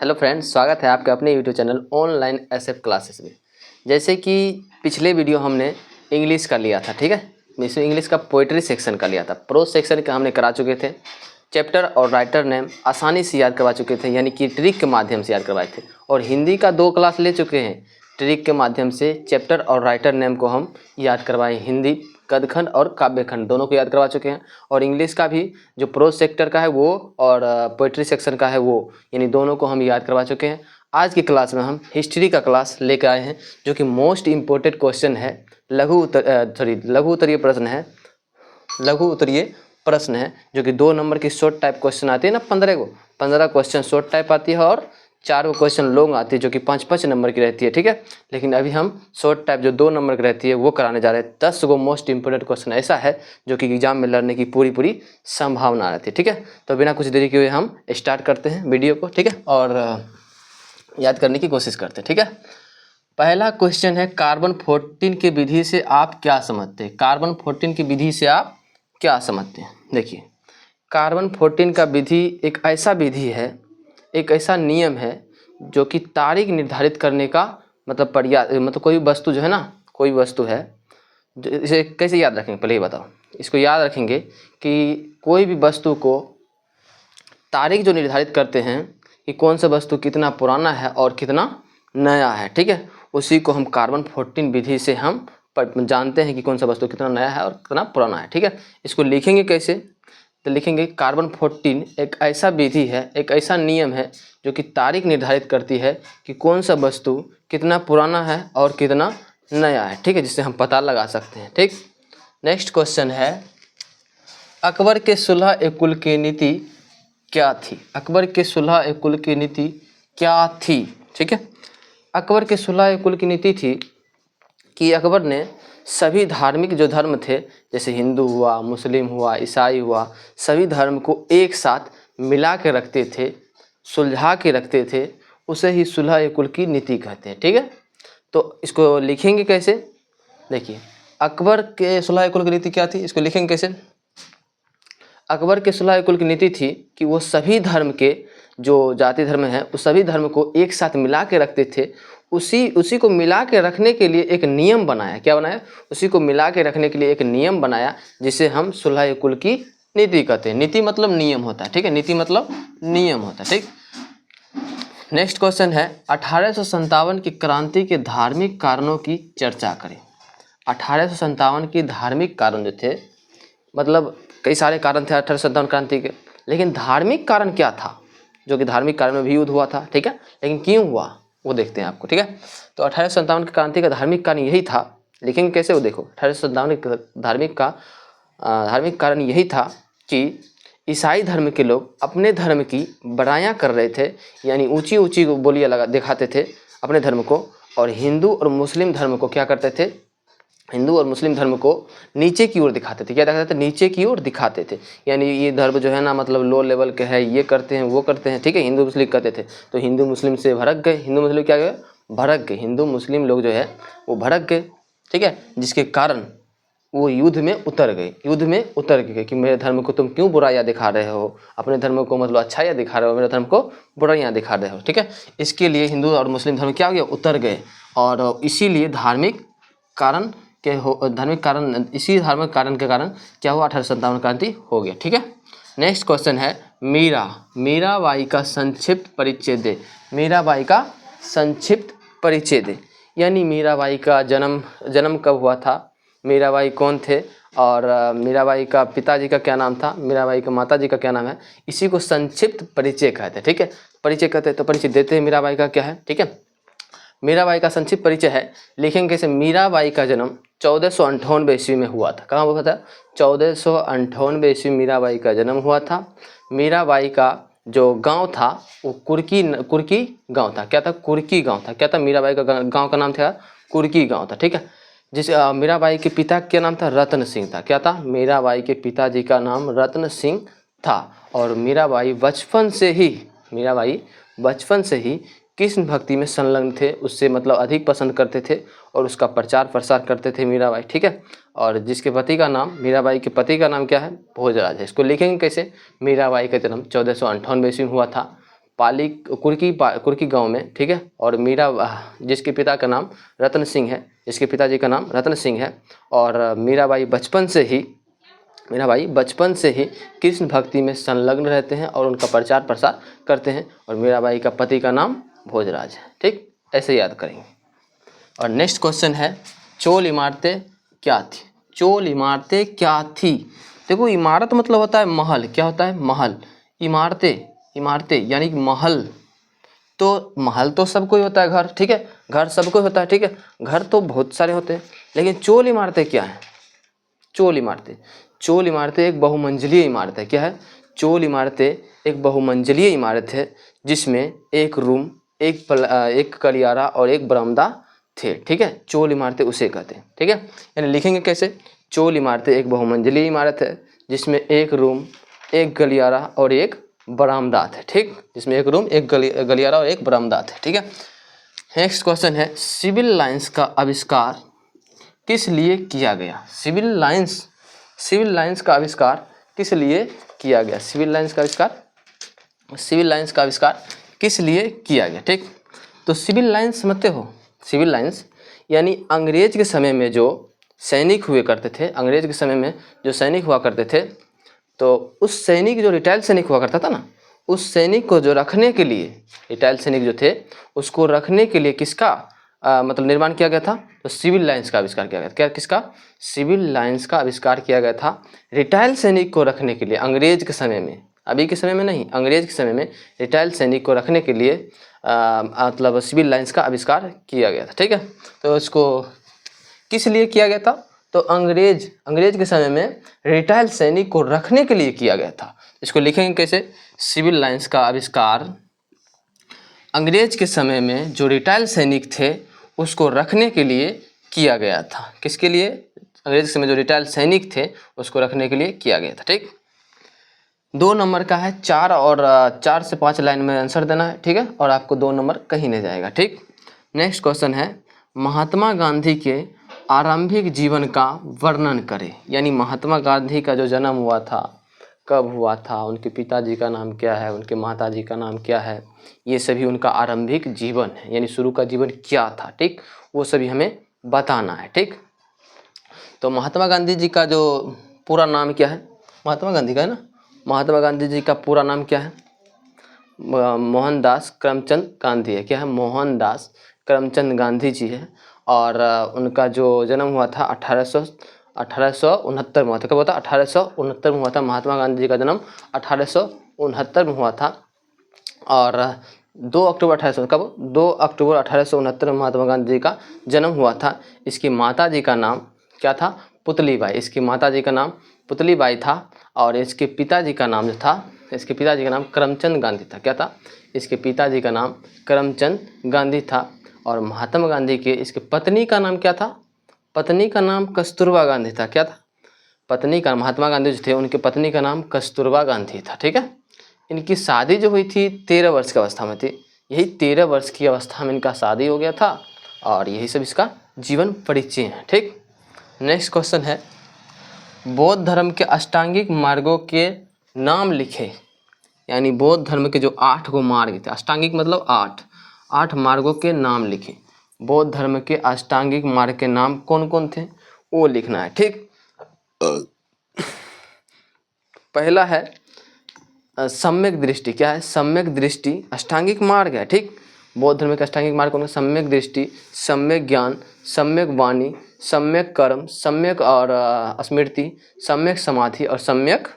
Hello friends, स्वागत है आपके अपने YouTube channel online SF classes में। जैसे कि पिछले वीडियो हमने इंग्लिश का लिया था, ठीक है। इसमें इंग्लिश का पोइट्री सेक्शन का लिया था। प्रोज सेक्शन का हमने करा चुके थे। चैप्टर और राइटर नेम आसानी से याद करवा चुके थे, यानी कि ट्रिक के माध्यम से याद करवाए थे। और हिंदी का 2 क्लास ले चुके हैं। ट्रिक के माध्यम से चैप्टर और राइटर नेम को हम याद करवाए। हिंदी गद्यखंड और काव्यखंड दोनों को याद करवा चुके हैं। और इंग्लिश का भी जो प्रोज सेक्टर का है वो और पोइट्री सेक्शन का है वो, यानी दोनों को हम याद करवा चुके हैं। आज की क्लास में हम हिस्ट्री का क्लास लेकर आए हैं, जो कि मोस्ट इम्पोर्टेंट क्वेश्चन है। लघु उत्तरीय प्रश्न है। लघु उत्तरीय प्रश्न है जो कि 2 नंबर की शॉर्ट टाइप क्वेश्चन आती है ना। 15 क्वेश्चन शॉर्ट टाइप आती है और 4 क्वेश्चन लॉन्ग आती है जो कि 5-5 नंबर की रहती है, ठीक है। लेकिन अभी हम शॉर्ट टाइप जो 2 नंबर की रहती है वो कराने जा रहे हैं। 10 गो मोस्ट इंपोर्टेंट क्वेश्चन ऐसा है जो कि एग्जाम में लड़ने की पूरी संभावना रहती है, ठीक है। तो बिना कुछ देरी के हुए हम स्टार्ट करते हैं वीडियो को, ठीक है, और याद करने की कोशिश करते हैं, ठीक है। पहला क्वेश्चन है, कार्बन 14 की विधि से आप क्या समझते हैं। कार्बन 14 की विधि से आप क्या समझते हैं। देखिए, कार्बन 14 का विधि एक ऐसा विधि है, एक ऐसा नियम है जो कि तारीख निर्धारित करने का मतलब कोई वस्तु जो है ना, कोई वस्तु है, इसे कैसे याद रखेंगे पहले ये बताओ। इसको याद रखेंगे कि कोई भी वस्तु को तारीख जो निर्धारित करते हैं कि कौन सा वस्तु कितना पुराना है और कितना नया है, ठीक है, उसी को हम कार्बन 14 विधि से हम जानते हैं कि कौन सा वस्तु कितना नया है और कितना पुराना है, ठीक है। इसको लिखेंगे कैसे, तो लिखेंगे कार्बन 14 एक ऐसा विधि है, एक ऐसा नियम है जो कि तारीख निर्धारित करती है कि कौन सा वस्तु कितना पुराना है और कितना नया है, ठीक है, जिससे हम पता लगा सकते हैं, ठीक। नेक्स्ट क्वेश्चन है, अकबर के सुलह ए कुल की नीति क्या थी। अकबर के सुलह ए कुल की नीति क्या थी, ठीक है। अकबर के सुलह ए कुल की नीति थी कि अकबर ने सभी धार्मिक जो धर्म थे, जैसे हिंदू हुआ, मुस्लिम हुआ, ईसाई हुआ, सभी धर्म को एक साथ मिला के रखते थे, सुलझा के रखते थे, उसे ही सुलह ए कुल की नीति कहते हैं, ठीक है। तो इसको लिखेंगे कैसे, देखिए, अकबर के सुलह ए कुल की नीति क्या थी, इसको लिखेंगे कैसे। अकबर के सुलह ए कुल की नीति थी कि वो सभी धर्म के जो जाति धर्म है उस सभी धर्म को एक साथ मिला के रखते थे। उसी को मिला के रखने के लिए एक नियम बनाया। क्या बनाया, उसी को मिला के रखने के लिए एक नियम बनाया, जिसे हम सुलह ए कुल की नीति कहते हैं। नीति मतलब नियम होता है, ठीक है, नीति मतलब नियम होता है, ठीक। नेक्स्ट क्वेश्चन है, 1857 की क्रांति के धार्मिक कारणों की चर्चा करें। 1857 की धार्मिक कारण जो थे, मतलब कई सारे कारण थे 1857 क्रांति के, लेकिन धार्मिक कारण क्या था, जो कि धार्मिक कारण में भी युद्ध हुआ था, ठीक है, लेकिन क्यों हुआ वो देखते हैं आपको, ठीक है। तो 1857 की क्रांति का धार्मिक कारण यही था, लेकिन कैसे, वो देखो। 1857 के धार्मिक कारण यही था कि ईसाई धर्म के लोग अपने धर्म की बड़ाइयाँ कर रहे थे, यानी ऊंची ऊंची बोलियाँ दिखाते थे अपने धर्म को, और हिंदू और मुस्लिम धर्म को क्या करते थे, हिंदू और मुस्लिम धर्म को नीचे की ओर दिखाते थे। क्या दिखाते थे, नीचे की ओर दिखाते थे, यानी ये धर्म जो है ना, मतलब लो लेवल के है, ये करते हैं वो करते हैं, ठीक है, हिंदू मुस्लिम कहते थे। तो हिंदू मुस्लिम से भड़क गए, हिंदू मुस्लिम क्या गए, भड़क गए, हिंदू मुस्लिम लोग जो है वो भड़क गए, ठीक है, जिसके कारण वो युद्ध में उतर गए कि मेरे धर्म को तुम क्यों बुराइयाँ दिखा रहे हो, अपने धर्म को मतलब अच्छाइयाँ दिखा रहे हो, मेरे धर्म को बुराइयाँ दिखा रहे हो, ठीक है। इसके लिए हिंदू और मुस्लिम धर्म क्या हो गया, उतर गए, और इसीलिए धार्मिक कारण इसी धार्मिक कारण के कारण क्या हुआ, 1857 क्रांति हो गया, ठीक है। नेक्स्ट क्वेश्चन है, मीराबाई का संक्षिप्त परिचय दे। मीराबाई का संक्षिप्त परिचय दे, यानी मीराबाई का जन्म कब हुआ था, मीराबाई कौन थे, और मीराबाई का पिताजी का क्या नाम था, मीराबाई का माताजी का क्या नाम है, इसी को संक्षिप्त परिचय कहते हैं, ठीक है। परिचय कहते हैं, तो परिचय देते हैं मीराबाई का क्या है, ठीक है। मीराबाई का संक्षिप्त परिचय है, लिखेंगे कैसे। मीराबाई का जन्म 1498 ईस्वी में हुआ था। कहाँ हुआ था, 1498 ईस्वी मीराबाई का जन्म हुआ था। मीराबाई का जो गांव था वो कुर्की गांव था। क्या था, कुर्की गांव था। क्या था, मीराबाई का गांव का नाम था कुर्की गांव था, ठीक है। जिस मीराबाई के पिता का नाम था रतन सिंह था। क्या था, मीराबाई के पिताजी का नाम रतन सिंह था। और मीराबाई बचपन से ही कृष्ण भक्ति में संलग्न थे, उससे मतलब अधिक पसंद करते थे और उसका प्रचार प्रसार करते थे मीराबाई, ठीक है। और जिसके पति का नाम, मीराबाई के पति का नाम क्या है, भोजराज है। इसको लिखेंगे कैसे, मीराबाई का जन्म 1498 ईस्वी में हुआ था। कुर्की गांव में, ठीक है। और मीरा जिसके पिता का नाम रतन सिंह है, जिसके पिताजी का नाम रतन सिंह है। और मीराबाई बचपन से ही कृष्ण भक्ति में संलग्न रहते हैं और उनका प्रचार प्रसार करते हैं। और मीराबाई का पति का नाम भोजराज है, ठीक। ऐसे याद करेंगे। और नेक्स्ट क्वेश्चन है, चोल इमारतें क्या थी? चोल इमारतें क्या थी? देखो, इमारत मतलब होता है महल। क्या होता है? महल। इमारतें यानी कि महल। तो महल तो सबको ही होता है, घर, ठीक है। घर सबको होता है, ठीक है। घर तो बहुत सारे होते हैं, लेकिन चोल इमारतें क्या है? चोल इमारतें एक बहुमंजिलीय इमारत है। क्या है? चोल इमारतें एक बहुमंजिलीय इमारत है जिसमें एक रूम, एक गलियारा और एक बरामदा थे, ठीक है। चोल इमारतें उसे कहते हैं, ठीक है। यानी लिखेंगे कैसे? चोल इमारतें एक बहुमंजिलीय इमारत है जिसमें एक रूम, एक गलियारा और एक बरामदा थे, ठीक। जिसमें एक रूम, एक गलियारा और एक बरामदा थे, ठीक है। नेक्स्ट क्वेश्चन है, सिविल लाइंस का आविष्कार किस लिए किया गया? सिविल लाइंस का आविष्कार किस लिए किया गया? सिविल लाइंस का आविष्कार किस लिए किया गया, ठीक। तो सिविल लाइंस समझते हो? सिविल लाइंस यानी अंग्रेज के समय में जो सैनिक हुआ करते थे, तो उस सैनिक, जो रिटायर्ड सैनिक हुआ करता था ना, उस सैनिक को जो रखने के लिए, रिटायर्ड सैनिक जो थे उसको रखने के लिए किसका मतलब निर्माण किया गया था? तो सिविल लाइंस का आविष्कार किया गया था। क्या? किसका? सिविल लाइंस का आविष्कार किया गया था रिटायर्ड सैनिक को रखने के लिए, अंग्रेज के समय में। अभी के समय में नहीं, अंग्रेज के समय में रिटायर्ड सैनिक को रखने के लिए मतलब सिविल लाइंस का आविष्कार किया गया था, ठीक है। तो इसको किस लिए किया गया था? तो अंग्रेज के समय में रिटायर्ड सैनिक को रखने के लिए किया गया था। इसको लिखेंगे कैसे? सिविल लाइंस का आविष्कार अंग्रेज के समय में जो रिटायर्ड सैनिक थे उसको रखने के लिए किया गया था। किसके लिए? अंग्रेज के समय जो रिटायर्ड सैनिक थे उसको रखने के लिए किया गया था, ठीक। 2 नंबर का है, 4 से 5 लाइन में आंसर देना है, ठीक है। और आपको 2 नंबर कहीं नहीं जाएगा, ठीक। नेक्स्ट क्वेश्चन है, महात्मा गांधी के आरंभिक जीवन का वर्णन करें। यानी महात्मा गांधी का जो जन्म हुआ था, कब हुआ था, उनके पिताजी का नाम क्या है, उनके माताजी का नाम क्या है, ये सभी उनका आरंभिक जीवन है, यानी शुरू का जीवन क्या था, ठीक। वो सभी हमें बताना है, ठीक। तो महात्मा गांधी जी का जो पूरा नाम क्या है? महात्मा गांधी का है ना, महात्मा गांधी जी का पूरा नाम क्या है? मोहनदास करमचंद गांधी है। क्या है? मोहनदास करमचंद गांधी जी है। और उनका जो जन्म हुआ था 1869 में हुआ था। कब हुआ था? 1869 में हुआ था। महात्मा गांधी जी का जन्म 1869 में हुआ था। और 2 अक्टूबर 1869 में महात्मा गांधी जी का जन्म हुआ था। इसकी माता जी का नाम क्या था? पुतलीबाई। इसकी माता जी का नाम पुतलीबाई था। और इसके पिताजी का नाम जो था, इसके पिताजी का नाम करमचंद गांधी था। क्या था? इसके पिताजी का नाम करमचंद गांधी था। और महात्मा गांधी के इसके पत्नी का नाम क्या था? पत्नी का नाम कस्तूरबा गांधी था। क्या था? पत्नी का, महात्मा गांधी जो थे उनके पत्नी का नाम कस्तूरबा गांधी था, ठीक है। इनकी शादी जो हुई थी 13 वर्ष की अवस्था में थी। यही 13 वर्ष की अवस्था में इनका शादी हो गया था। और यही सब इसका जीवन परिचय है, ठीक। नेक्स्ट क्वेश्चन है, बौद्ध धर्म के अष्टांगिक मार्गों के नाम लिखे। यानी बौद्ध धर्म के जो 8 गो मार्ग थे, अष्टांगिक मतलब 8 मार्गों के नाम लिखे। बौद्ध धर्म के अष्टांगिक मार्ग के नाम कौन कौन थे वो लिखना है, ठीक। पहला है सम्यक दृष्टि। क्या है? सम्यक दृष्टि अष्टांगिक मार्ग है, ठीक। बौद्ध धर्म के अष्टांगिक मार्ग कौन है? सम्यक दृष्टि, सम्यक ज्ञान, सम्यक वाणी, सम्यक कर्म, सम्यक और स्मृति, सम्यक समाधि और सम्यक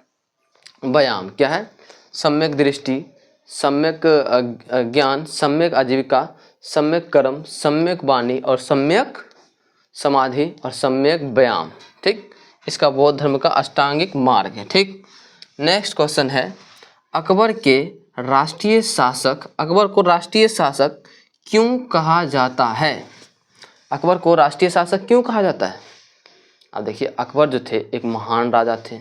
व्यायाम। क्या है? सम्यक दृष्टि, सम्यक ज्ञान, सम्यक आजीविका, सम्यक कर्म, सम्यक वाणी और सम्यक समाधि और सम्यक व्यायाम, ठीक। इसका बौद्ध धर्म का अष्टांगिक मार्ग है, ठीक। नेक्स्ट क्वेश्चन है, अकबर को राष्ट्रीय शासक क्यों कहा जाता है? अकबर को राष्ट्रीय शासक क्यों कहा जाता है? अब देखिए, अकबर जो थे एक महान राजा थे,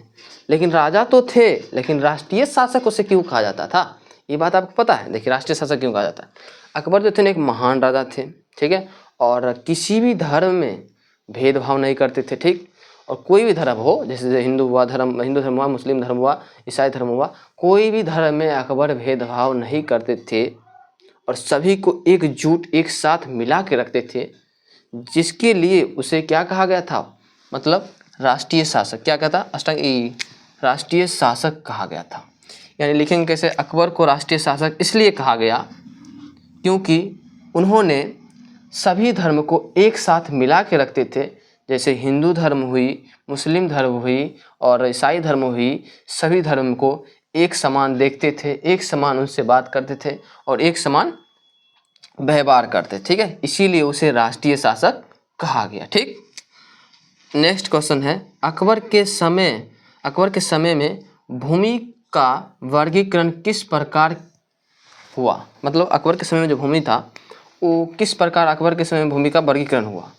लेकिन राजा तो थे, लेकिन राष्ट्रीय शासक उसे क्यों कहा जाता था? ये बात आपको पता है? देखिए, राष्ट्रीय शासक क्यों कहा जाता है। अकबर जो थे एक महान राजा थे, ठीक है। और किसी भी धर्म में भेदभाव नहीं करते थे, ठीक। और कोई भी धर्म हो, जैसे हिंदू धर्म हुआ, मुस्लिम धर्म हुआ, ईसाई धर्म हुआ, कोई भी धर्म में अकबर भेदभाव नहीं करते थे और सभी को एकजुट एक साथ मिला के रखते थे, जिसके लिए उसे क्या कहा गया था, मतलब राष्ट्रीय शासक। क्या कहता, राष्ट्रीय शासक कहा गया था। यानी लिखेंगे कैसे, अकबर को राष्ट्रीय शासक इसलिए कहा गया क्योंकि उन्होंने सभी धर्म को एक साथ मिला के रखते थे। जैसे हिंदू धर्म हुई, मुस्लिम धर्म हुई और ईसाई धर्म हुई, सभी धर्म को एक समान देखते थे, एक समान उनसे बात करते थे और एक समान व्यवहार करते, ठीक है, इसीलिए उसे राष्ट्रीय शासक कहा गया। ठीक, नेक्स्ट क्वेश्चन है, अकबर के समय में भूमि का वर्गीकरण किस प्रकार हुआ। मतलब अकबर के समय में जो भूमि था वो किस प्रकार अकबर के समय में भूमि का वर्गीकरण हुआ।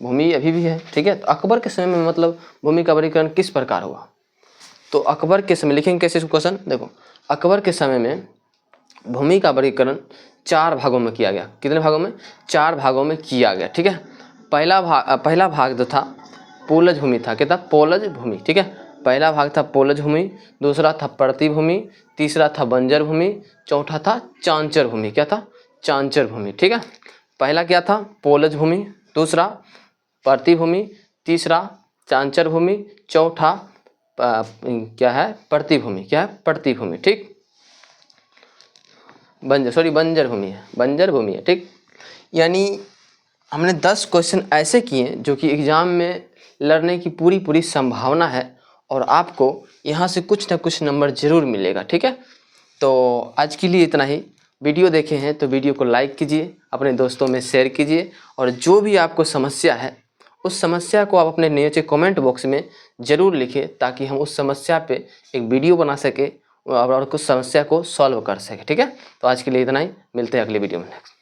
भूमि अभी भी है, ठीक है, तो अकबर के समय में मतलब भूमि का वर्गीकरण किस प्रकार हुआ। तो अकबर के समय लिखेंगे कैसे क्वेश्चन, देखो, अकबर के समय में भूमि का वर्गीकरण 4 भागों में किया गया। कितने भागों में, 4 भागों में किया गया, ठीक है। पहला भाग जो था पोलज भूमि था, क्या था, पोलज भूमि, ठीक है। पहला भाग था पोलज भूमि, दूसरा था पर्ती भूमि, तीसरा था बंजर भूमि, चौथा था चांचर भूमि। क्या था, चांचर भूमि, ठीक है। पहला क्या था, पोलज भूमि, दूसरा पर्ती भूमि, तीसरा चांचर भूमि, चौथा क्या है, पर्ती भूमि, क्या है, पर्ती भूमि, ठीक। बंजर भूमि है, ठीक। यानी हमने 10 क्वेश्चन ऐसे किए जो कि एग्जाम में लड़ने की पूरी संभावना है और आपको यहाँ से कुछ ना कुछ नंबर जरूर मिलेगा, ठीक है। तो आज के लिए इतना ही। वीडियो देखे हैं तो वीडियो को लाइक कीजिए, अपने दोस्तों में शेयर कीजिए और जो भी आपको समस्या है उस समस्या को आप अपने नीचे कमेंट बॉक्स में ज़रूर लिखें ताकि हम उस समस्या पे एक वीडियो बना सके और कुछ समस्या को सॉल्व कर सके, ठीक है। तो आज के लिए इतना ही, मिलते हैं अगले वीडियो में नेक्स्ट।